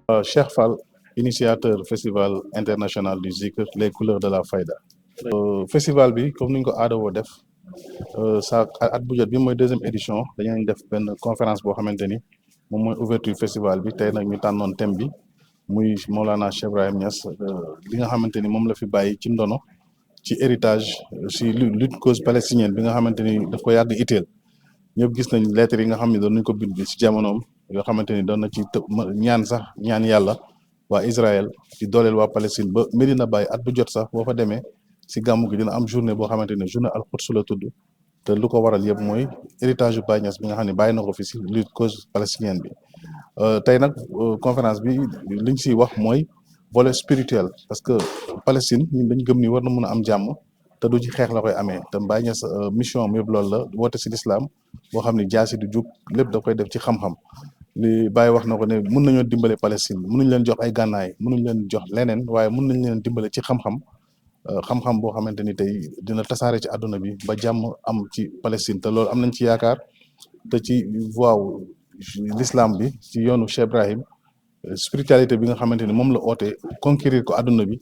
Cheikh Fall, initiateur festival international du Zikr les couleurs de la Fayda. Festival bi comme ni ñu ko aada woo def sa at bu jot bi mooy deuxième édition dañuy def benn conférence boo xamante ni moom mooy ouverture festival bi tey nag ñu tànnoon thème bi muy Maulana Cheikh Ibrahim Niass li nga xamante ni moom la fi bàyyi ci ndono ci héritage si lutte cause palestinienne bi nga xamante ni daf ko yàgg itteel ñëpp gis nañ lettres yi nga xam ne doon nañ ko bind si jamonoom yoo xamante ni doon na ci ñaan sax ñaan yàlla waa Israël di dooleel waa Palestine ba Medina Baye at bu jot sax boo fa demee si gàmmu gi dina am journée boo xamante ne journée al-Quds la tudd te lu ko waral yëpp mooy héritage yu Baye Niass bi nga xam ne bàyyi na ko fi si lutte cause palestinienne bi tey nag conférence bi liñ siy wax mooy volet spirituel parce que Palestine ñun dañ gëm ni war na mën a am jàmm te du ci xeex la koy amee te Baye Niass mission am yëpp loolu la woote si lislaam boo xam ne jaasi du jug lépp da koy def ci xam-xam li Baye wax na ko ne mun nañoo dimbale Palestine munuñ leen jox ay gànnaay munuñ leen jox leneen waaye mun nañ leen dimbale ci xam-xam xam-xam boo xamante ni tey dina tasaare ci àdduna bi ba jàmm am ci Palestine te loolu am nañ ci yaakaar te ci voie l'islam bi ci yoonu Cheikh Ibrahim spiritualité bi nga xamante ni moom la oote conquérir ko àdduna bi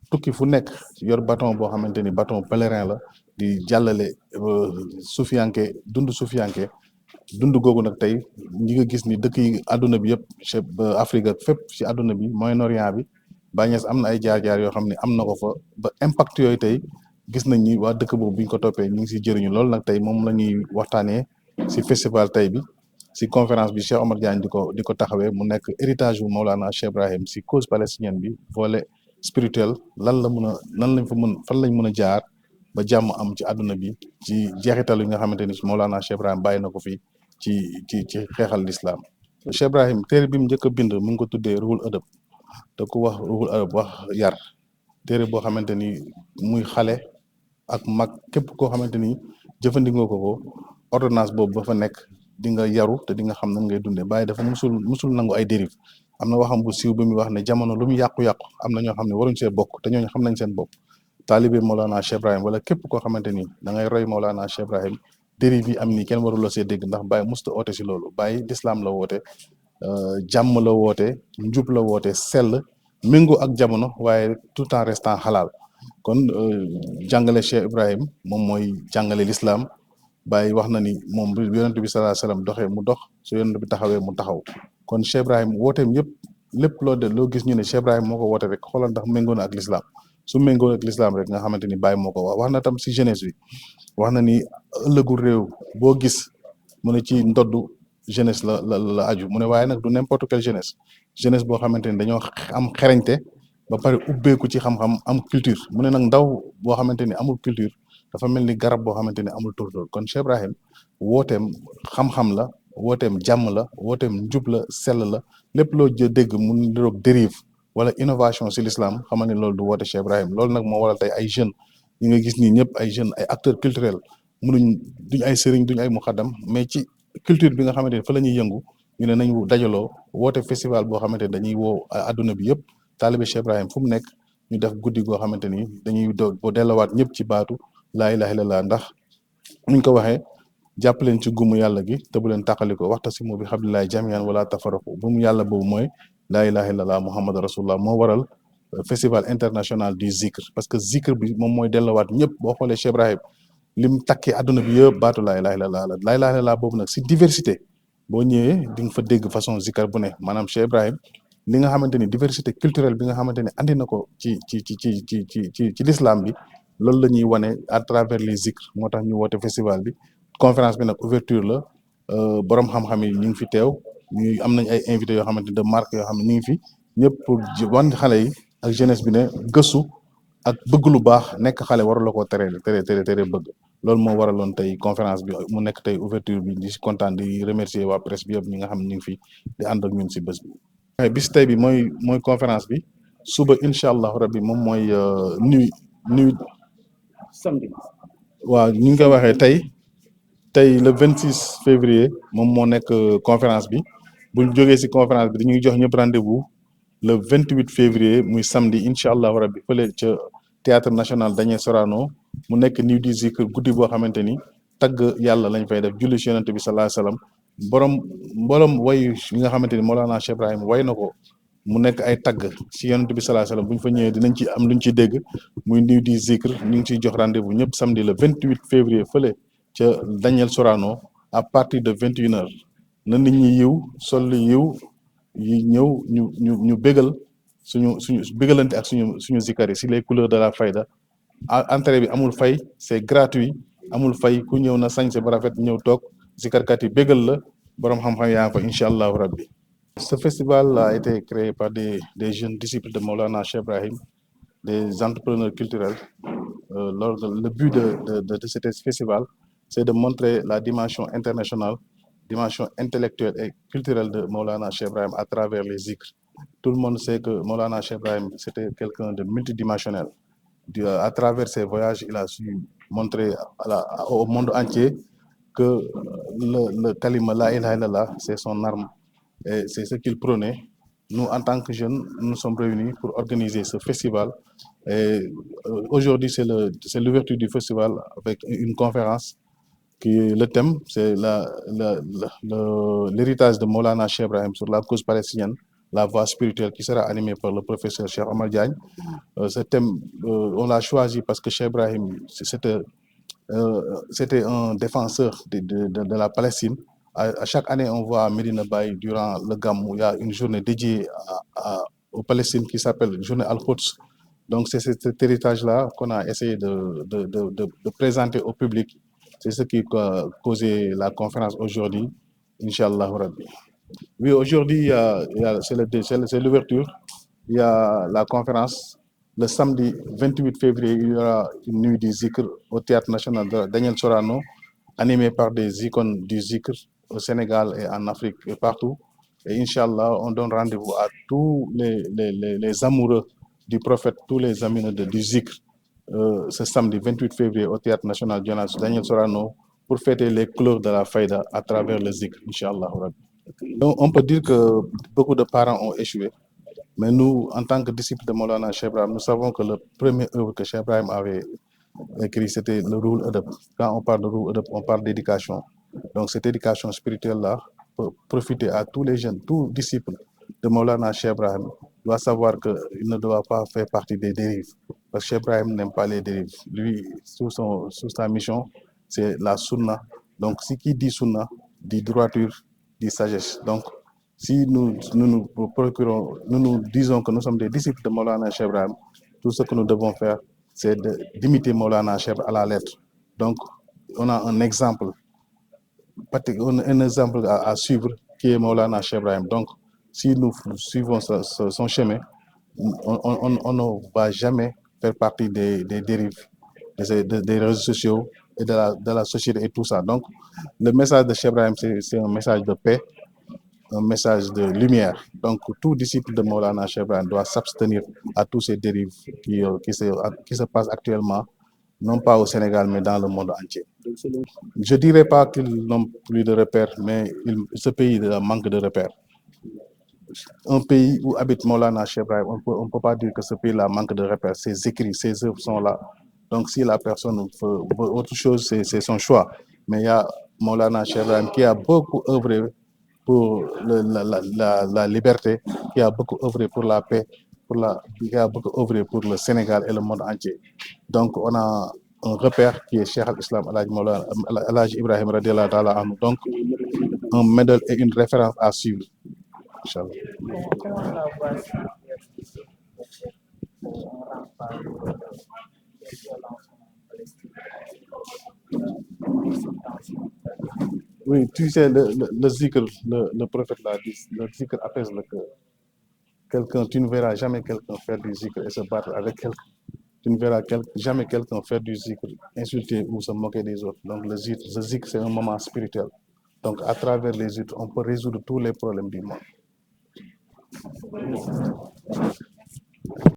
tukki fu nekk yor bâton boo xamante ni bâton pèlerin la di jàllale sufiyanke dund googu nag tey ñi nga gis ni dëkk yi àdduna bi yëpp chef Afrique ak fépp ci àdduna bi Moyen-Orient bi Baye Niass am na ay jaar-jaar yoo xam ne am na ko fa ba impact yooyu tey gis nañ ni waa dëkk boobu bi ñu ko toppee ñu ngi si jëriñu loolu nag tey moom la ñuy waxtaanee si festival tey bi si conférence bi Cheikh Omar Diagne di ko taxawee mu nekk héritage bu Maulana Cheikh Ibrahim si cause palestinienne bi volet spirituel lan la mën a lan lañ fa mën fan lañ mën a jaar ba jàmm am ci àdduna bi ci jeexital yi nga xamante ni Maulana Cheikh Ibrahim bàyyi na ko fi ci xeexal l'islam Cheikh Ibrahim téere bi mu njëkk a bind mu ngi ko tuddee Ruhul Adab te ku wax Ruhul Adab wax yar téere boo xamante ni muy xale ak mag képp koo xamante ni jëfandikoo ko ordonnance boobu ba fa nekk di nga yaru te di nga xam nan ngay dundee Baye dafa musul nangu ay dérive am na waxam bu siiw bi muy wax ne jamono lu mu yàqu-yàqu am na ñoo xam ne waruñ see bokk te ñooñu xam nañ seen bopp taalibe Maulana Cheikh Ibrahim wala képp koo xamante ni da ngay roy Maulana Cheikh Ibrahim dérive yi am nii kenn waruloo see dégg ndax Baye musta oote si loolu Baye l'islam la woote jàmm la woote njub la woote sell méngoo ak jamono waaye tout en restant xalaal kon jàngale Cheikh Ibrahim moom mooy jàngale l'islam Baye wax na ni moom bu yonent bi sallallahu alayhi wasallam doxee mu dox su yonent bi taxawee mu taxaw kon Cheikh Ibrahim wooteem yëpp lépp loo gis ñu ne Cheikh Ibrahim moo ko woote rek xoolal ndax méngoo na ak l'islam su méngoo ak l'islam rek nga xamante ni Baye moo ko wax na tam si jeunesse bi wax na ni ëllëgu réew boo gis mu ne ci ndoddu jeunesse la aju mu ne waaye nag du n'importe quelle jeunesse boo xamante ni dañoo am xerañte ba pare ubbeeku ci xam-xam am culture mu ne nag ndaw boo xamante ni amul culture dafa mel ni garab boo xamante ni amul tóortóor kon Cheikh Ibrahim wooteem xam-xam la wooteem jàmm la wooteem njub la sell la lépp loo dégg mu niroog dérive wala innovation si l'islam xamal ni loolu du woote Cheikh Ibrahim loolu nag moo waral tey ay jeunes ñi nga gis nii ñëpp ay jeunes ay acteurs culturels duñ ay sëriñ duñ ay muxaddam mais ci culture bi nga xamante ni fa la ñuy yëngu ñu ne nañ dajaloo woote festival boo xamante ni dañuy woo adduna bi yëpp taalibe Cheikh Ibrahim fu mu nekk ñu def guddi goo xamante ni dañuy boo dellowaat ñëpp ci baatu laa ilaha illallah ndax nuñ ko waxee jàpp leen ci gumu yàlla gi te bu leen tàqaliko waxtasimu bi hablillahi jamian wala tafarraqu gumu yàlla boobu mooy laa ilaha illallah muhammad rasulullah moo waral festival international du zikr parce que zikr bi moom mooy dellowaat ñëpp boo xoolee Cheikh Ibrahim lim takkee àdduna bi yëpp baatu laa ilaha illallah la laa ilaha illallah boobu nag si diversité boo ñëwee di nga fa dégg façon zikr bu ne maanaam Cheikh Ibrahim li nga xamante ni diversité culturelle bi nga xamante ni andi na ko ci l'islam bi loolu la ñuy wane à travers les zikr moo tax ñu woote festival bi conférence bi nag ouverture la borom xam-xam yi ñu ngi fi teew ñu am nañ ay invités yoo xamante ni de marque yoo xam ne ñu ngi fi ñëpp pour wan xale yi ak jeunesse bi ne gëstu ak bëgg lu baax nekk xale waru la koo tere bëgg loolu moo waraloon tey conférence bi mu nekk tey ouverture bi di si kontaan di remercier waa presse bi yëpp ñi nga xam ne ñu ngi fi di ànd ak ñun si bés bi. bis tey bi mooy conférence bi suba incha allah rabbi moom mooy nuit samedi waaw ñu ngi koy waxee tey le 26 février moom moo nekk conférence bi buñ jógee si conférence bi dañuy jox ñëpp rendez-vous le 28 février muy samedi incha allah rabbi fële ca théâtre national Daniel Sorano mu nekk nuit du zikr guddi boo xamante ni tagg yàlla lañ fay def julli ci yonent bi sallallahu alayhi wasallam borom way yi nga xamante ni Mawlana Cheikh Ibrahim way na ko mu nekk ay tagg ci yonent bi sallallahu alayhi wasallam bu ñu fa ñëwee dinañ ci am luñ ci dégg muy nuyu di zikr ñu ngi ciy jox rendez-vous ñëpp samedi le 28 février fële ca Daniel Sorano à partir de 21h na nit ñi yiw sol yiw yi ñëw ñu bégal suñu bégalante ak suñu zikar yi si les couleurs de la fayda entrée bi amul fay c'est gratuit amul fay ku ñëw na sañse ba rafet ñëw toog zikarkat yi bégal la borom xam-xam yaa ngi fa incha allahu rabbi. Ce festival a été créé par des jeunes disciples de Maulana Cheikh Ibrahim, des entrepreneurs culturels. Le but de cet festival, c'est de montrer la dimension internationale, dimension intellectuelle et culturelle de Maulana Cheikh Ibrahim à travers les zikrs. Tout le monde sait que Maulana Cheikh Ibrahim, c'était quelqu'un de multidimensionnel. À travers ses voyages, il a su montrer au monde entier que le kalima la ilaha illallah, c'est son arme et c'est ce qu'il prônait. Nous, en tant que jeunes, nous sommes réunis pour organiser ce festival. Et aujourd'hui, c'est l'ouverture du festival avec une conférence le thème, c'est l'héritage de Maulana Cheikh Ibrahim sur la cause palestinienne, la voie spirituelle, qui sera animée par le professeur Cheikh Omar Diagne. Ce thème, on l'a choisi parce que Cheikh Ibrahim, c'était un défenseur de la Palestine. À chaque année, on voit à Medina Baye, durant le Gamou, il y a une journée dédiée aux Palestines qui s'appelle Journée Al-Quds. Donc, c'est cet héritage-là qu'on a essayé de présenter au public. C'est ce qui a causé la conférence aujourd'hui, Inch'Allah Rabbi. Oui, aujourd'hui, c'est l'ouverture. Il y a la conférence. Le samedi 28 février, il y aura une nuit du zikr au Théâtre National de Daniel Sorano, animée par des icônes du zikr au Sénégal et en Afrique et partout. Et Inch'Allah, on donne rendez-vous à tous les amoureux du prophète, tous les amis du zikr, ce samedi 28 février au Théâtre National de Daniel Sorano pour fêter les couleurs de la faïda à travers le zikr, Inch'Allah. Donc, on peut dire que beaucoup de parents ont échoué. Mais nous, en tant que disciples de Maulana Cheikh Ibrahim, nous savons que le premier œuvre que Cheikh Ibrahim avait écrit, c'était le Ruhul Adab. Quand on parle de Ruhul Adab, on parle d'éducation. Donc cette éducation spirituelle-là peut profiter à tous les jeunes, tous disciples de Maulana Cheikh Ibrahim doit savoir qu'il ne doit pas faire partie des dérives. Parce que Cheikh Ibrahim n'aime pas les dérives. Lui, sous sa mission, c'est la sunna. Donc ce qui dit sunna, dit droiture, dit sagesse. Donc si nous disons que nous sommes des disciples de Maulana Cheikh Ibrahim, tout ce que nous devons faire, c'est d'imiter Maulana Cheikh à la lettre. Donc, on a un exemple à suivre qui est Maulana Cheikh Ibrahim. Donc, si nous suivons son chemin, on ne va jamais faire partie des dérives des réseaux sociaux et de la société et tout ça. Donc, le message de Cheikh Ibrahim, c'est un message de paix, un message de lumière. Donc, tout disciple de Maulana Cheikh Ibrahim doit s'abstenir à tous ces dérives qui se passent actuellement, non pas au Sénégal, mais dans le monde entier. Je ne dirais pas qu'ils n'ont plus de repères, mais ce pays manque de repères. Un pays où habite Maulana Cheikh Ibrahim, on ne peut pas dire que ce pays-là manque de repères. Ses écrits, ses œuvres sont là. Donc, si la personne veut autre chose, c'est son choix. Mais il y a Maulana Cheikh Ibrahim qui a beaucoup œuvré pour la liberté, qui a beaucoup œuvré pour la paix, qui a beaucoup œuvré pour le Sénégal et le monde entier. Donc, on a un repère qui est Cheikh al-Islam Alhaj Ibrahim radiallahu ta'ala anhu. Donc, un modèle et une référence à suivre. Inch'Allah. Oui, tu sais, le zikr, le prophète l'a dit, le zikr apaise le cœur. Tu ne verras jamais quelqu'un faire du zikr et se battre avec quelqu'un. Tu ne verras jamais quelqu'un faire du zikr, insulter ou se moquer des autres. Donc le zikr, c'est un moment spirituel. Donc à travers les zikr, on peut résoudre tous les problèmes du monde.